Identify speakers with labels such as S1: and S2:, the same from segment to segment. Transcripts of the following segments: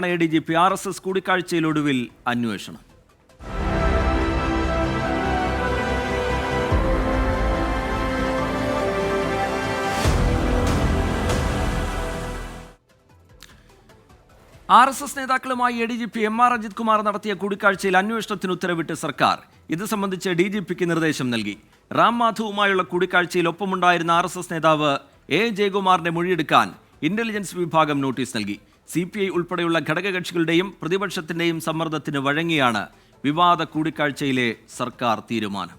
S1: ADGP RSS കൂടിക്കാഴ്ചയിലൊടുവിൽ അന്വേഷണം. RSS നേതാക്കളുമായി ADGP MR Ajith Kumar നടത്തിയ കൂടിക്കാഴ്ചയിൽ അന്വേഷണത്തിന് ഉത്തരവിട്ട് സർക്കാർ. ഇത് സംബന്ധിച്ച് DGPക്ക് നിർദ്ദേശം നൽകി. റാം മാധവുമായുള്ള കൂടിക്കാഴ്ചയിൽ ഒപ്പമുണ്ടായിരുന്ന RSS നേതാവ് A. ജയകുമാറിന്റെ മൊഴിയെടുക്കാൻ ഇന്റലിജൻസ് വിഭാഗം നോട്ടീസ് നൽകി. CPI ഉൾപ്പെടെയുള്ള ഘടകകക്ഷികളുടെയും പ്രതിപക്ഷത്തിന്റെയും സമ്മർദ്ദത്തിന് വഴങ്ങിയാണ് വിവാദ കൂടിക്കാഴ്ചയിലെ സർക്കാർ തീരുമാനം.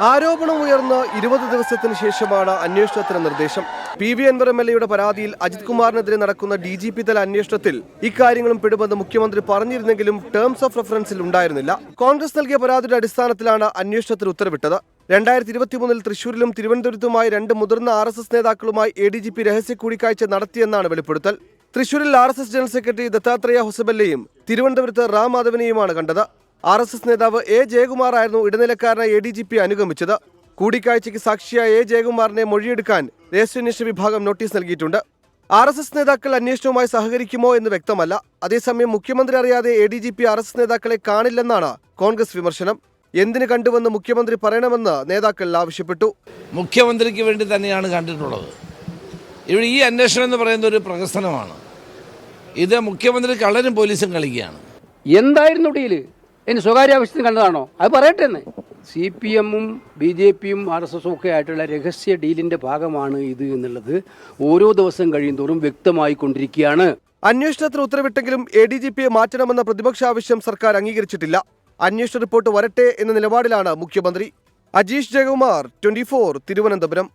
S2: ആരോപണം ഉയർന്ന് 20 ദിവസത്തിന് ശേഷമാണ് അന്വേഷണത്തിന് നിർദ്ദേശം. PV അൻവർ MLAയുടെ പരാതിയിൽ അജിത് കുമാറിനെതിരെ നടക്കുന്ന DGP തല അന്വേഷണത്തിൽ ഇക്കാര്യങ്ങളും പെടുമെന്ന് മുഖ്യമന്ത്രി പറഞ്ഞിരുന്നെങ്കിലും ടേംസ് ഓഫ് റെഫറൻസിൽ ഉണ്ടായിരുന്നില്ല. കോൺഗ്രസ് നൽകിയ പരാതിയുടെ അടിസ്ഥാനത്തിലാണ് അന്വേഷണത്തിന് ഉത്തരവിട്ടത്. 2023 തൃശൂരിലും തിരുവനന്തപുരത്തുമായി 2 മുതിർന്ന RSS നേതാക്കളുമായി ADGP രഹസ്യ കൂടിക്കാഴ്ച നടത്തിയെന്നാണ് വെളിപ്പെടുത്തൽ. തൃശൂരിൽ RSS ജനറൽ സെക്രട്ടറി ദത്താത്രേയ ഹൊസബല്ലയും തിരുവനന്തപുരത്ത് റാം മാധവനെയുമാണ് കണ്ടത്. RSS നേതാവ് A. ജയകുമാർ ആയിരുന്നു ഇടനിലക്കാരനായി ADGP അനുഗമിച്ചത്. കൂടിക്കാഴ്ചയ്ക്ക് സാക്ഷിയായ A. ജയകുമാറിനെ മൊഴിയെടുക്കാൻ രഹസ്യാന്വേഷണ വിഭാഗം നോട്ടീസ് നൽകിയിട്ടുണ്ട്. RSS നേതാക്കൾ അന്വേഷണവുമായി സഹകരിക്കുമോ എന്ന് വ്യക്തമല്ല. അതേസമയം മുഖ്യമന്ത്രി അറിയാതെ ADGP RSS നേതാക്കളെ കാണില്ലെന്നാണ് കോൺഗ്രസ് വിമർശനം. എന്തിനു കണ്ടുവെന്ന് മുഖ്യമന്ത്രി പറയണമെന്ന് നേതാക്കൾ ആവശ്യപ്പെട്ടു.
S3: മുഖ്യമന്ത്രിക്ക് വേണ്ടി തന്നെയാണ് കണ്ടിട്ടുള്ളത്. ഇവിടെ ഈ അന്വേഷണം എന്ന് പറയുന്ന ഒരു പ്രഹസനമാണ്. ഇത് മുഖ്യമന്ത്രി കള്ളനും പോലീസും കളിക്കുകയാണ്.
S4: എന്തായിരുന്നു ഡീല്? ഇനി സ്വകാര്യ ആവശ്യത്തിന് കണ്ടതാണോ? അത് പറയട്ടെ എന്ന്. CPM-ഉം BJP-യും RSS-ഉം ഒക്കെ ആയിട്ടുള്ള രഹസ്യ ഡീലിന്റെ ഭാഗമാണ് ഇത് എന്നുള്ളത് ഓരോ ദിവസം കഴിയുന്തോറും വ്യക്തമായിക്കൊണ്ടിരിക്കുകയാണ്.
S2: അന്വേഷണത്തിന് ഉത്തരവിട്ടെങ്കിലും ADGP-യെ മാറ്റണമെന്ന പ്രതിപക്ഷ ആവശ്യം സർക്കാർ അംഗീകരിച്ചിട്ടില്ല. അന്വേഷണ റിപ്പോർട്ട് വരട്ടെ എന്ന നിലപാടിലാണ് മുഖ്യമന്ത്രി. അജീഷ് ജയകുമാർ, 24 തിരുവനന്തപുരം.